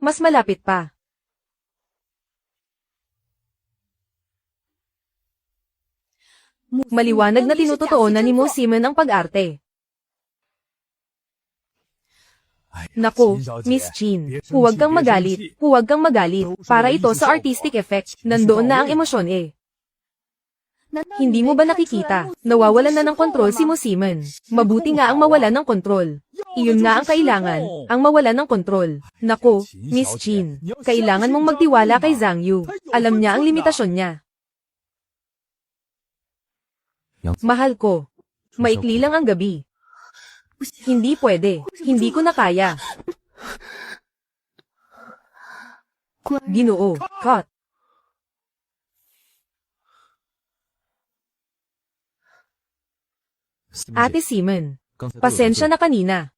mas malapit pa. Maliwanag na tinututuunan ni Mo Simon ang pag-arte. Nako, Miss Chin, huwag kang magalit, huwag kang magalit. Para ito sa artistic effect, nandoon na ang emosyon eh. Hindi mo ba nakikita? Nawawalan na ng kontrol si Mo Simon. Mabuti nga ang mawalan ng kontrol. Iyon nga ang kailangan, ang mawalan ng kontrol. Nako, Miss Chin, kailangan mong magtiwala kay Zhang Yu. Alam niya ang limitasyon niya. Mahal ko, maikli lang ang gabi. Hindi pwede, hindi ko na kaya. Ginoo, cut. Ate Simon, pasensya na kanina.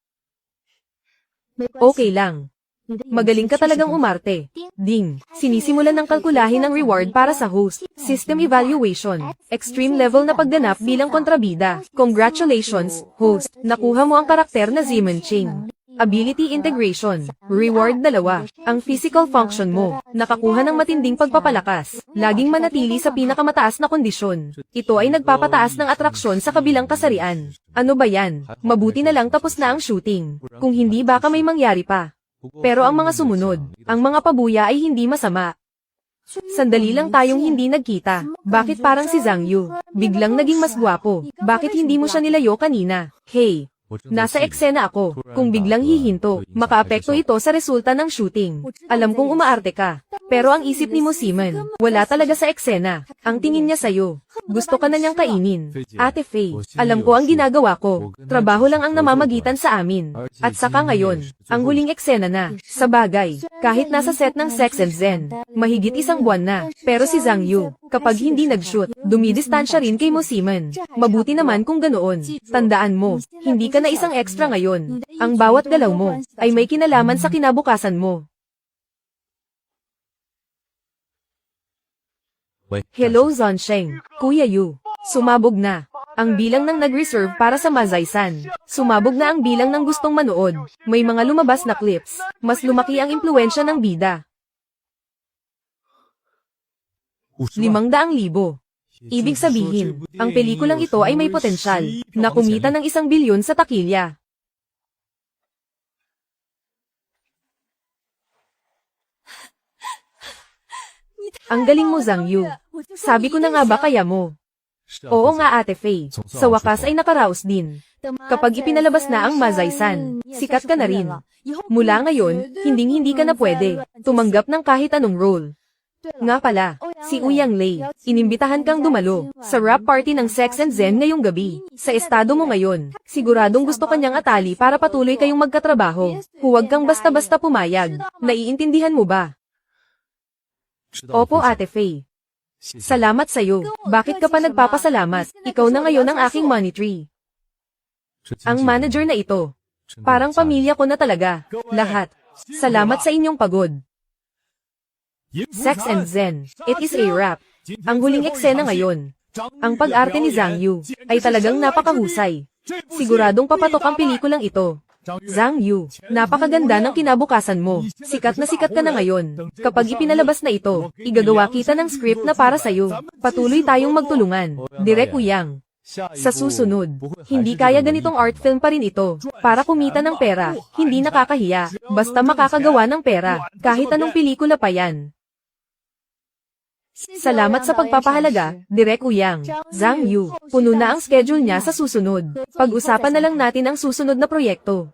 Okay lang. Magaling ka talagang umarte. Ding, sinisimulan ng kalkulahin ang reward para sa host. System evaluation. Extreme level na pagganap bilang kontrabida. Congratulations, host. Nakuha mo ang karakter na Zeman Ching. Ability integration. Reward 2. Ang physical function mo. Nakakuha ng matinding pagpapalakas. Laging manatili sa pinakamataas na kondisyon. Ito ay nagpapataas ng atraksyon sa kabilang kasarian. Ano ba yan? Mabuti na lang tapos na ang shooting. Kung hindi baka may mangyari pa. Pero ang mga sumunod, ang mga pabuya ay hindi masama. Sandali lang tayong hindi nagkita. Bakit parang si Zhang Yu? Biglang naging mas gwapo. Bakit hindi mo siya nilayo kanina? Hey! Nasa eksena ako. Kung biglang hihinto, makaapekto ito sa resulta ng shooting. Alam kong umaarte ka. Pero ang isip ni Mo Simon, wala talaga sa eksena. Ang tingin niya sa'yo. Gusto ka na niyang kainin. Ate Faye, alam ko ang ginagawa ko. Trabaho lang ang namamagitan sa amin. At saka ngayon, ang huling eksena na. Sa bagay, kahit nasa set ng Sex and Zen, mahigit 1 buwan na. Pero si Zhang Yu, kapag hindi nag-shoot, dumidistansya rin kay Mo Simon. Mabuti naman kung ganoon. Tandaan mo, hindi ka na isang extra ngayon. Ang bawat galaw mo, ay may kinalaman sa kinabukasan mo. Hello Zonsheng, Kuya Yu. Sumabog na. Ang bilang ng nag-reserve para sa Mazai-san. Sumabog na ang bilang ng gustong manood. May mga lumabas na clips. Mas lumaki ang impluensya ng bida. 500,000. Ibig sabihin, ang pelikulang ito ay may potensyal na kumita ng 1 bilyon sa takilya. Ang galing mo Zhang Yu. Sabi ko na nga ba kaya mo? Oo nga Ate Faye, sa wakas ay nakaraos din. Kapag ipinalabas na ang Mazai-san, sikat ka na rin. Mula ngayon, hindi ka na pwede tumanggap ng kahit anong role. Nga pala, si Uyang Lei, inimbitahan kang dumalo sa rap party ng Sex and Zen ngayong gabi. Sa estado mo ngayon, siguradong gusto kanyang atali para patuloy kayong magkatrabaho. Huwag kang basta-basta pumayag. Naiintindihan mo ba? Opo Ate Faye. Salamat sa'yo. Bakit ka pa nagpapasalamat? Ikaw na ngayon ang aking money tree. Ang manager na ito. Parang pamilya ko na talaga. Lahat. Salamat sa inyong pagod. Sex and Zen. It is a wrap. Ang huling eksena ngayon. Ang pag-arte ni Zhang Yu ay talagang napakahusay. Siguradong papatok ang pelikulang ito. Zhang Yu, napakaganda ng kinabukasan mo. Sikat ka na ngayon. Kapag ipinalabas na ito, igagawa kita ng script na para sa'yo. Patuloy tayong magtulungan. Direk Uyang. Sa susunod, hindi kaya ganitong art film pa rin ito. Para kumita ng pera, hindi nakakahiya. Basta makakagawa ng pera, kahit anong pelikula pa yan. Salamat sa pagpapahalaga, Direk Uyang. Zhang Yu, puno na ang schedule niya sa susunod. Pag-usapan na lang natin ang susunod na proyekto.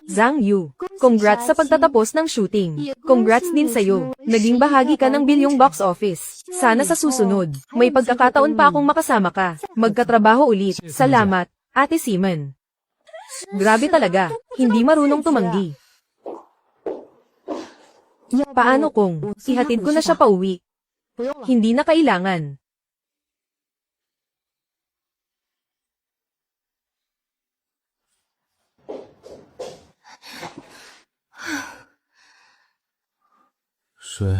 Zhang Yu, congrats sa pagtatapos ng shooting. Congrats din sa'yo. Naging bahagi ka ng bilyong box office. Sana sa susunod, may pagkakataon pa akong makasama ka. Magkatrabaho ulit. Salamat, Ate Simon. Grabe talaga, hindi marunong tumanggi. Paano kung ihatid ko na siya pauwi? Hindi na kailangan. Shui.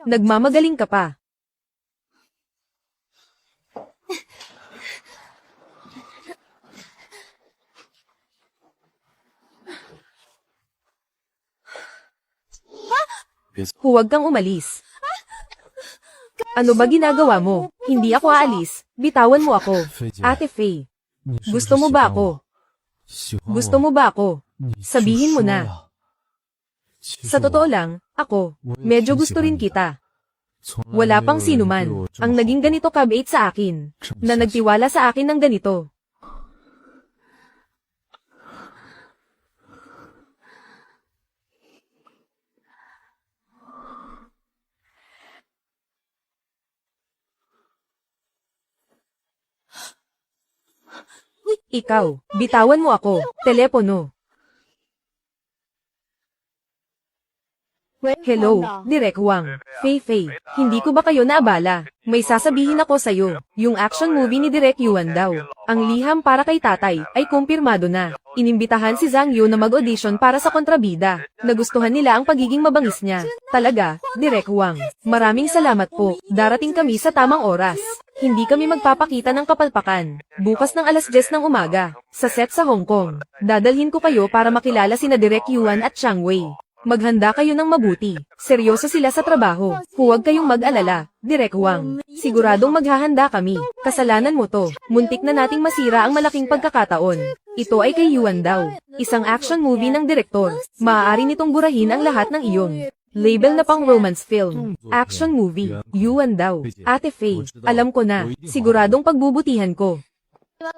Nagmamagaling ka pa. Huwag kang umalis. Ano ba ginagawa mo? Hindi ako aalis. Bitawan mo ako. Ate Faye, gusto mo ba ako? Gusto mo ba ako? Sabihin mo na. Sa totoo lang, ako, medyo gusto rin kita. Wala pang sinuman ang naging ganito kabait sa akin, na nagtiwala sa akin ng ganito. Ikaw, bitawan mo ako. Telepono. Hello, Direk Wang. Fei, hindi ko ba kayo naabala? May sasabihin ako sa'yo. Yung action movie ni Direk Yuan daw. Ang liham para kay tatay ay kumpirmado na. Inimbitahan si Zhang Yu na mag-audition para sa kontrabida. Nagustuhan nila ang pagiging mabangis niya. Talaga, Direk Wang. Maraming salamat po. Darating kami sa tamang oras. Hindi kami magpapakita ng kapalpakan. Bukas ng alas 10 ng umaga, sa set sa Hong Kong. Dadalhin ko kayo para makilala sina Direk Yuan at Chang Wei. Maghanda kayo ng mabuti. Seryoso sila sa trabaho. Huwag kayong mag-alala, Direk Wang. Siguradong maghahanda kami. Kasalanan mo to. Muntik na nating masira ang malaking pagkakataon. Ito ay kay Yuan daw. Isang action movie ng direktor. Maaari nitong burahin ang lahat ng iyong label na pang romance film. Action movie. Yuan daw. Ate Faye, alam ko na. Siguradong pagbubutihan ko.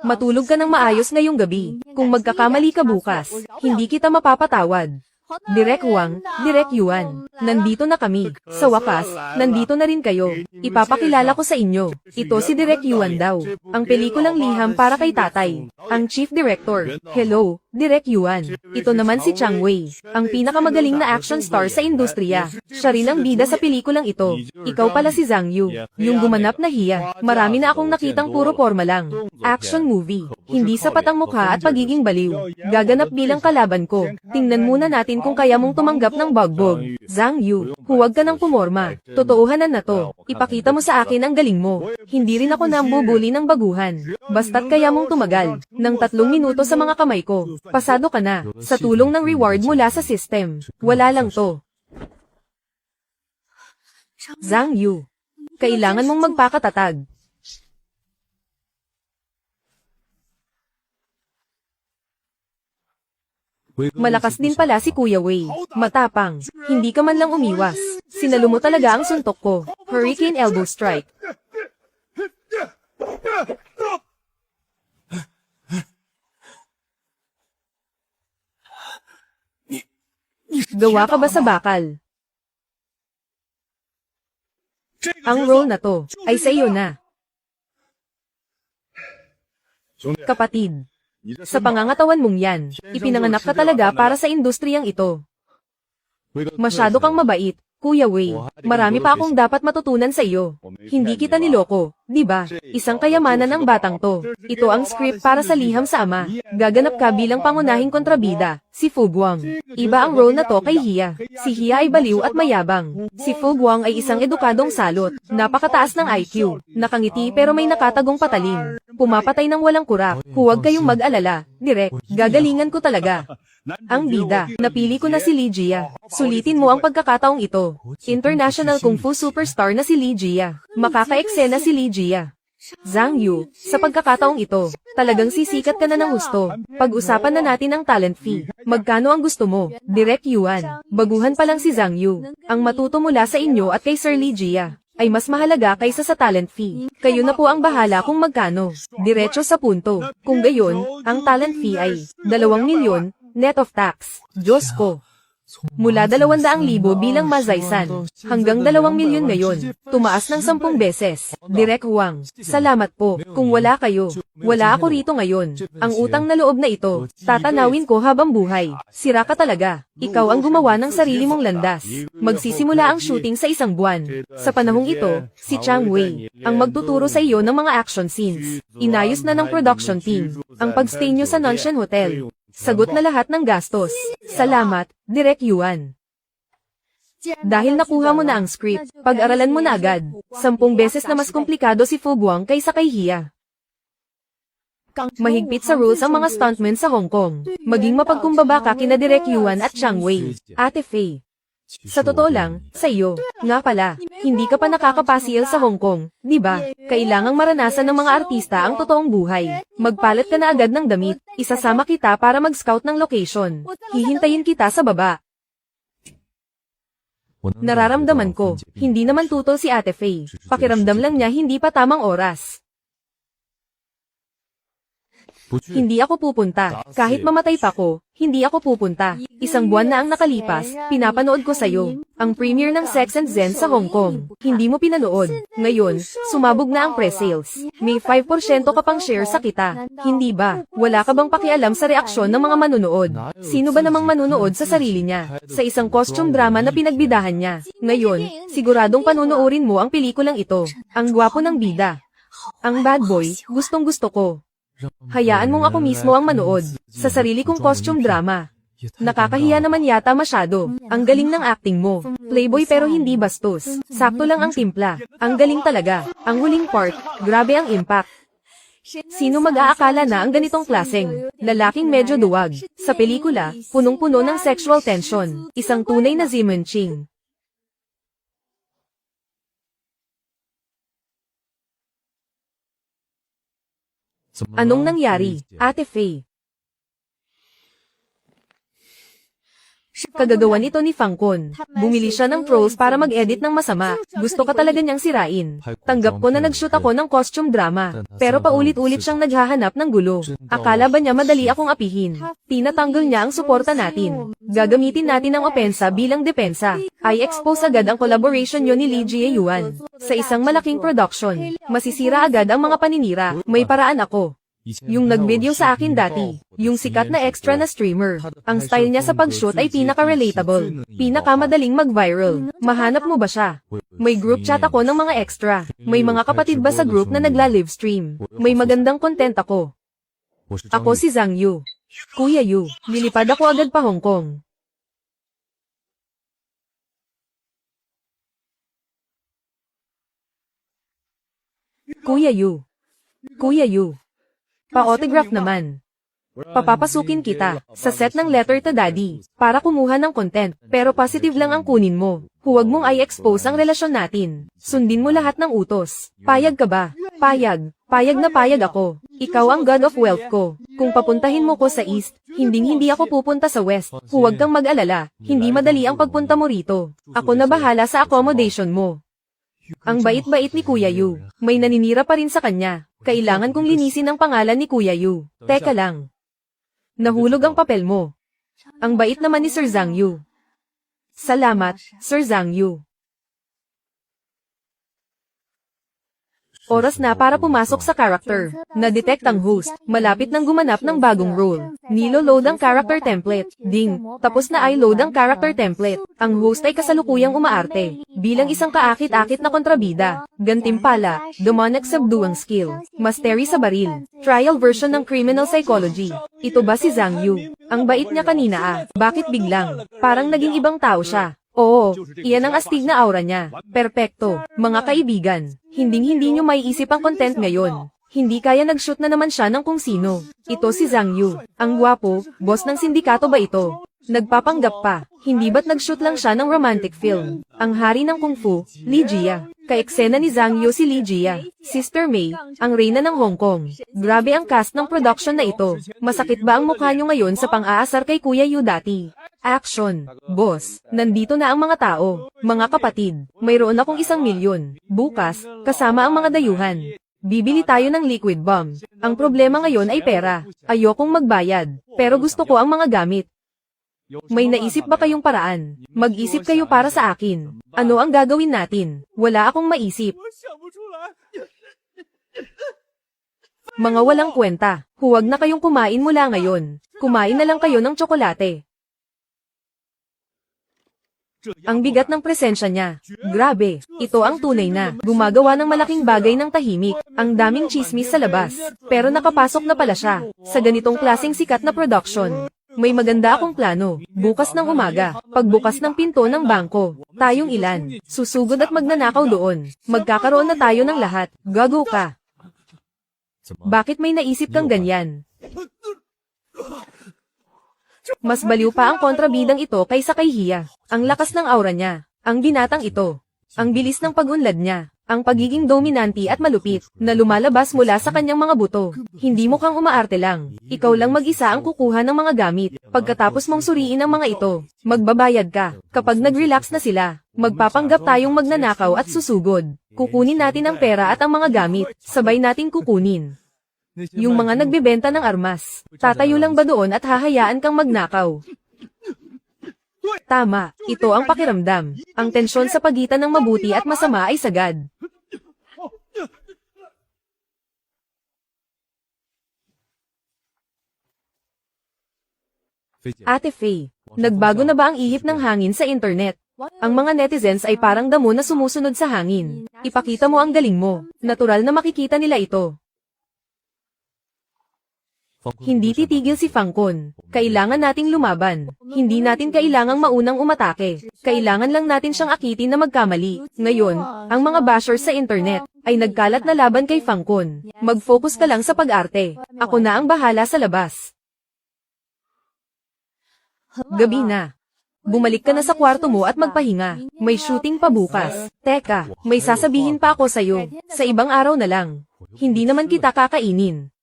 Matulog ka ng maayos ngayong gabi. Kung magkakamali ka bukas, hindi kita mapapatawad. Direk Wang, Direk Yuan, nandito na kami. Sa wakas, nandito na rin kayo. Ipapakilala ko sa inyo. Ito si Direk Yuan daw. Ang pelikulang liham para kay tatay. Ang Chief Director. Hello, Direk Yuan. Ito naman si Chang Wei. Ang pinakamagaling na action star sa industriya. Siya rin ang bida sa pelikulang ito. Ikaw pala si Zhang Yu. Yung gumanap na Hiya. Marami na akong nakitang puro forma lang. Action movie. Hindi sapat ang mukha at pagiging baliw. Gaganap bilang kalaban ko. Tingnan muna natin kung kaya mong tumanggap ng bagbog. Zhang Yu, huwag ka nang pumorma. Totoohanan na to. Ipakita mo sa akin ang galing mo. Hindi rin ako nambubuli ng baguhan. Basta't kaya mong tumagal ng 3 minuto sa mga kamay ko. Pasado ka na. Sa tulong ng reward mula sa system. Wala lang to. Zhang Yu, kailangan mong magpakatatag. Malakas din pala si Kuya Wei. Matapang. Hindi ka man lang umiwas. Sinalo mo talaga ang suntok ko. Hurricane Elbow Strike. Gawa ka ba sa bakal? Ang role na to ay sa iyo na. Kapatid. Sa pangangatawan mong yan, ipinanganak ka talaga para sa industriyang ito. Masyado kang mabait, Kuya Wei. Marami pa akong dapat matutunan sa iyo. Hindi kita niloko, di ba? Isang kayamanan ng batang to. Ito ang script para sa liham sa ama. Gaganap ka bilang pangunahing kontrabida, si Fu Guang. Iba ang role na to kay Hiya. Si Hiya ay baliw at mayabang. Si Fu Guang ay isang edukadong salot. Napakataas ng IQ. Nakangiti pero may nakatagong patalim. Pumapatay ng walang kurap. Huwag kayong mag-alala, Direk. Gagalingan ko talaga. Ang bida, napili ko na si Li Jia. Sulitin mo ang pagkakataong ito. International Kung Fu superstar na si Li Jia. Makaka-eksena si Li Jia. Zhang Yu, sa pagkakataong ito, talagang sisikat ka na ng husto. Pag-usapan na natin ang talent fee. Magkano ang gusto mo? Direk Yuan. Baguhan pa lang si Zhang Yu. Ang matuto mula sa inyo at kay Sir Li Jia ay mas mahalaga kaysa sa talent fee. Kayo na po ang bahala kung magkano. Diretso sa punto. Kung gayon, ang talent fee ay 2 milyon, net of tax. Diyos ko. Mula 200,000 bilang mazaysan, hanggang 2 milyon ngayon. Tumaas ng 10 beses. Direk Wang, salamat po. Kung wala kayo, wala ako rito ngayon. Ang utang na loob na ito, tatanawin ko habang buhay. Sira ka talaga. Ikaw ang gumawa ng sarili mong landas. Magsisimula ang shooting sa 1 buwan. Sa panahong ito, si Chang Wei ang magtuturo sa iyo ng mga action scenes. Inayos na ng production team ang pagstay nyo sa Nanshan Hotel. Sagot na lahat ng gastos. Salamat, Direk Yuan. Dahil nakuha mo na ang script, pag-aralan mo na agad. 10 beses na mas komplikado si Fu Guang kaysa kay Hiya. Mahigpit sa rules ang mga stuntmen sa Hong Kong. Maging mapagkumbaba ka kina Direk Yuan at Chang Wei. Ate Faye, Sa totoo lang, sa iyo. Nga pala, hindi ka pa nakakapasil sa Hong Kong, di ba? Kailangang maranasan ng mga artista ang totoong buhay. Magpalat ka na agad ng damit, isasama kita para mag-scout ng location. Hihintayin kita sa baba. Nararamdaman ko, hindi naman tutol si Ate Faye. Pakiramdam lang niya hindi pa tamang oras. Hindi ako pupunta. Kahit mamatay pa ko, hindi ako pupunta. Isang buwan na ang nakalipas, pinapanood ko sa'yo. Ang premiere ng Sex and Zen sa Hong Kong. Hindi mo pinanood. Ngayon, sumabog na ang pre-sales. May 5% ka pang share sa kita. Hindi ba? Wala ka bang pakialam sa reaksyon ng mga manunood? Sino ba namang manunood sa sarili niya? Sa isang costume drama na pinagbidahan niya. Ngayon, siguradong panunuorin mo ang pelikulang ito. Ang gwapo ng bida. Ang bad boy, gustong gusto ko. Hayaan mong ako mismo ang manood, sa sarili kong costume drama. Nakakahiya naman yata masyado. Ang galing ng acting mo. Playboy pero hindi bastos. Sakto lang ang timpla. Ang galing talaga. Ang huling part, grabe ang impact. Sino mag-aakala na ang ganitong klaseng lalaking medyo duwag? Sa pelikula, punong-puno ng sexual tension. Isang tunay na Zimenching. Anong nangyari, Ate Faye? Kagagawa nito ni Fangkon. Bumili siya ng trolls para mag-edit ng masama. Gusto ka talaga niyang sirain. Tanggap ko na nag-shoot ako ng costume drama. Pero paulit-ulit siyang naghahanap ng gulo. Akala ba niya madali akong apihin? Tinatanggal niya ang suporta natin. Gagamitin natin ang opensa bilang depensa. I expose agad ang collaboration niyo ni Lee Jie-yuan. Sa isang malaking production, masisira agad ang mga paninira. May paraan ako. Yung nag-video sa akin dati, yung sikat na extra na streamer. Ang style niya sa pag-shoot ay pinaka-relatable, pinaka-madaling mag-viral. Mahanap mo ba siya? May group chat ako ng mga extra. May mga kapatid ba sa group na nagla-livestream? May magandang content ako. Ako si Zhang Yu. Kuya Yu, nilipad ako agad pa Hong Kong. Kuya Yu. Kuya Yu. Pa-autograph naman. Papapasukin kita sa set ng Letter to Daddy para kumuha ng content, pero positive lang ang kunin mo. Huwag mong i-expose ang relasyon natin. Sundin mo lahat ng utos. Payag ka ba? Payag. Payag na payag ako. Ikaw ang God of Wealth ko. Kung papuntahin mo ko sa East, hindi ako pupunta sa West. Huwag kang mag-alala. Hindi madali ang pagpunta mo rito. Ako na bahala sa accommodation mo. Ang bait-bait ni Kuya Yu. May naninira pa rin sa kanya. Kailangan kong linisin ang pangalan ni Kuya Yu. Teka lang. Nahulog ang papel mo. Ang bait naman ni Sir Zhang Yu. Salamat, Sir Zhang Yu. Oras na para pumasok sa character. Na-detect ang host. Malapit nang gumanap ng bagong role. Nilo-load ang character template. Ding. Tapos na i-load ang character template. Ang host ay kasalukuyang umaarte. Bilang isang kaakit-akit na kontrabida. Gantimpala. Demonic subduing skill. Mastery sa baril. Trial version ng criminal psychology. Ito ba si Zhang Yu? Ang bait niya kanina ah. Bakit biglang? Parang naging ibang tao siya. Oo, iyan ang astig na aura niya. Perpekto. Mga kaibigan, hindi nyo maiisip ang content ngayon. Hindi kaya nag-shoot na naman siya ng kung sino. Ito si Zhang Yu. Ang gwapo, boss ng sindikato ba ito? Nagpapanggap pa. Hindi ba't nag-shoot lang siya ng romantic film? Ang hari ng kung fu, Li Jia. Kaeksena ni Zhang Yu si Li Jia. Sister May, ang reyna ng Hong Kong. Grabe ang cast ng production na ito. Masakit ba ang mukha nyo ngayon sa pang-aasar kay Kuya Yu dati? Action. Boss, nandito na ang mga tao. Mga kapatid, mayroon akong 1 milyon. Bukas, kasama ang mga dayuhan. Bibili tayo ng liquid bomb. Ang problema ngayon ay pera. Ayokong magbayad, pero gusto ko ang mga gamit. May naisip ba kayong paraan? Mag-isip kayo para sa akin. Ano ang gagawin natin? Wala akong maisip. Mga walang kwenta. Huwag na kayong kumain mula ngayon. Kumain na lang kayo ng tsokolate. Ang bigat ng presensya niya. Grabe, ito ang tunay na gumagawa ng malaking bagay ng tahimik. Ang daming chismis sa labas. Pero nakapasok na pala siya sa ganitong klaseng sikat na production. May maganda akong plano. Bukas ng umaga, pagbukas ng pinto ng bangko, tayong ilan, susugod at magnanakaw doon. Magkakaroon na tayo ng lahat. Gago ka. Bakit may naisip kang ganyan? Mas baliw pa ang kontrabidang ito kaysa kay Hia. Ang lakas ng aura niya. Ang binatang ito. Ang bilis ng pag-unlad niya. Ang pagiging dominante at malupit, na lumalabas mula sa kanyang mga buto. Hindi mukhang umaarte lang. Ikaw lang mag-isa ang kukuha ng mga gamit. Pagkatapos mong suriin ang mga ito, magbabayad ka. Kapag nag-relax na sila, magpapanggap tayong magnanakaw at susugod. Kukunin natin ang pera at ang mga gamit, sabay nating kukunin. Yung mga nagbebenta ng armas, tatayo lang ba doon at hahayaan kang magnakaw? Tama, ito ang pakiramdam. Ang tensyon sa pagitan ng mabuti at masama ay sagad. Ate Faye, nagbago na ba ang ihip ng hangin sa internet? Ang mga netizens ay parang damo na sumusunod sa hangin. Ipakita mo ang galing mo. Natural na makikita nila ito. Hindi titigil si Fangkon. Kailangan nating lumaban. Hindi natin kailangang maunang umatake. Kailangan lang natin siyang akitin na magkamali. Ngayon, ang mga bashers sa internet ay nagkalat na laban kay Fangkon. Mag-focus ka lang sa pag-arte. Ako na ang bahala sa labas. Gabi na. Bumalik ka na sa kwarto mo at magpahinga. May shooting pa bukas. Teka, may sasabihin pa ako sa'yo. Sa ibang araw na lang. Hindi naman kita kakainin.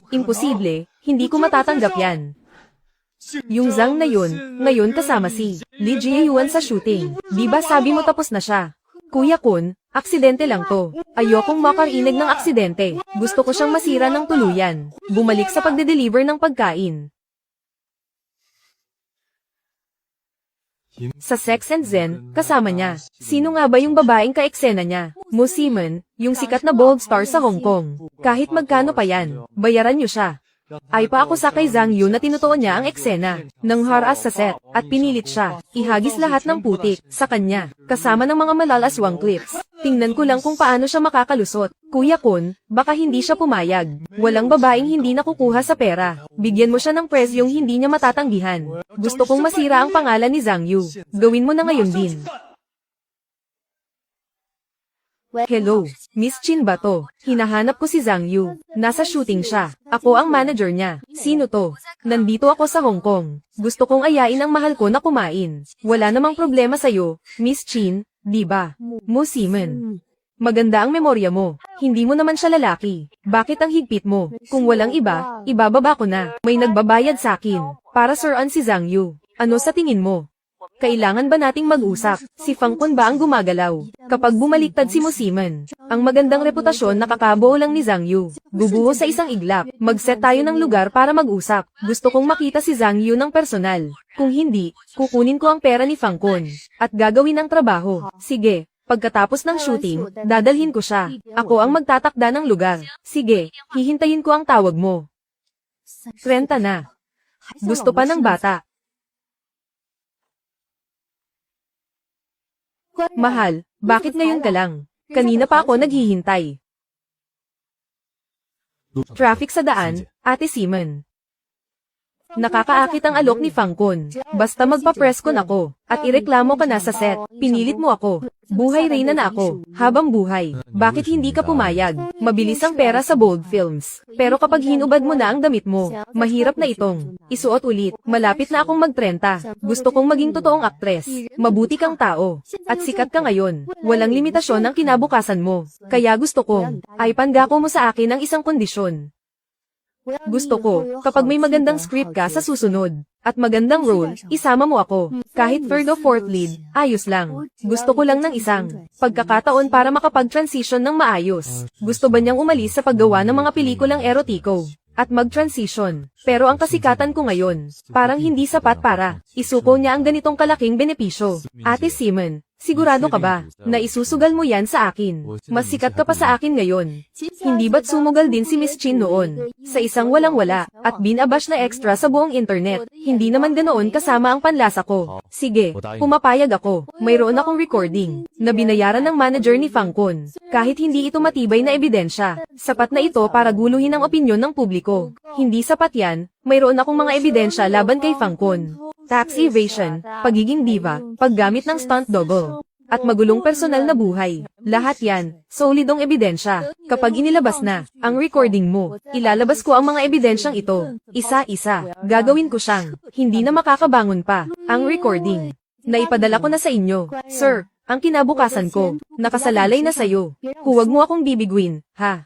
Imposible, hindi ko matatanggap yan. Yung Zhang na yun, ngayon kasama si Li Jiayuan sa shooting. Di ba sabi mo tapos na siya? Kuya Kun, aksidente lang to. Ayokong makarinig ng aksidente. Gusto ko siyang masira ng tuluyan. Bumalik sa pagde-deliver ng pagkain. Sa Sex and Zen, kasama niya. Sino nga ba yung babaeng ka-eksena niya? Mo Simon, yung sikat na bold star sa Hong Kong. Kahit magkano pa yan, bayaran niyo siya. Ay pa ako sa kay Zhang Yu na tinutuon niya ang eksena. Nang haras sa set, at pinilit siya. Ihagis lahat ng putik, sa kanya. Kasama ng mga malalaswang clips. Tingnan ko lang kung paano siya makakalusot. Kuya Kun, baka hindi siya pumayag. Walang babaeng hindi nakukuha sa pera. Bigyan mo siya ng presyong hindi niya matatanggihan. Gusto kong masira ang pangalan ni Zhang Yu. Gawin mo na ngayon din. Hello, Miss Chin ba to? Hinahanap ko si Zhang Yu. Nasa shooting siya. Ako ang manager niya. Sino to? Nandito ako sa Hong Kong. Gusto kong ayain ang mahal ko na kumain. Wala namang problema sa'yo, Miss Chin, di ba? Mo Simon. Maganda ang memorya mo. Hindi mo naman siya lalaki. Bakit ang higpit mo? Kung walang iba, ibababa ko na. May nagbabayad sa akin. Para suruan si Zhang Yu. Ano sa tingin mo? Kailangan ba nating mag-usap? Si Fangkon ba ang gumagalaw? Kapag bumaliktad si Mo Simon, ang magandang reputasyon nakakabuo lang ni Zhang Yu. Bubuo sa isang iglap. Mag-set tayo ng lugar para mag-usap. Gusto kong makita si Zhang Yu ng personal. Kung hindi, kukunin ko ang pera ni Fangkon. At gagawin ang trabaho. Sige, pagkatapos ng shooting, dadalhin ko siya. Ako ang magtatakda ng lugar. Sige, hihintayin ko ang tawag mo. 30 na. Gusto pa ng bata. Mahal, bakit ngayon ka lang? Kanina pa ako naghihintay. Traffic sa daan, Ate Simon. Nakakaakit ang alok ni Fangkon. Basta magpa-presscon ako, at ireklamo ka na sa set. Pinilit mo ako. Buhay reyna na ako, habang buhay. Bakit hindi ka pumayag? Mabilis ang pera sa bold films. Pero kapag hinubad mo na ang damit mo, mahirap na itong isuot ulit. Malapit na akong mag-30. Gusto kong maging totoong aktres. Mabuti kang tao. At sikat ka ngayon. Walang limitasyon ang kinabukasan mo. Kaya gusto kong, ay pangako mo sa akin ang isang kondisyon. Gusto ko, kapag may magandang script ka sa susunod, at magandang role, isama mo ako. Kahit third o fourth lead, ayos lang. Gusto ko lang ng isang pagkakataon para makapag-transition ng maayos. Gusto ba niyang umalis sa paggawa ng mga pelikulang erotiko? At mag-transition. Pero ang kasikatan ko ngayon, parang hindi sapat para isuko niya ang ganitong kalaking benepisyo. Ate Simon, sigurado ka ba na isusugal mo yan sa akin? Mas sikat ka pa sa akin ngayon. Hindi ba't sumugal din si Miss Chin noon? Sa isang walang-wala, at binabash na extra sa buong internet. Hindi naman ganoon kasama ang panlasa ko. Sige, pumapayag ako. Mayroon akong recording, na binayaran ng manager ni Fangkon. Kahit hindi ito matibay na ebidensya, sapat na ito para guluhin ang opinyon ng publiko. Hindi sapat yan, mayroon akong mga ebidensya laban kay Fangkon. Tax evasion, pagiging diva, paggamit ng stunt double. at magulong personal na buhay. Lahat yan, solidong ebidensya. Kapag inilabas na ang recording mo, ilalabas ko ang mga ebidensyang ito. Isa-isa, gagawin ko siyang hindi na makakabangon pa. Ang recording, naipadala ko na sa inyo. Sir, ang kinabukasan ko, nakasalalay na sayo. Huwag mo akong bibiguin, ha?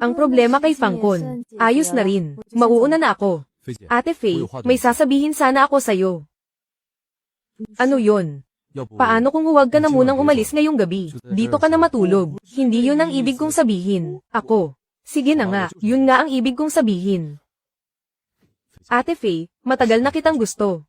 Ang problema kay Fangkon, ayos na rin. Mauuna na ako. Ate Faye, may sasabihin sana ako sa'yo. Ano yon? Paano kung huwag ka na munang umalis ngayong gabi? Dito ka na matulog. Hindi yun ang ibig kong sabihin. Ako. Sige na nga, yun nga ang ibig kong sabihin. Ate Faye, matagal na kitang gusto.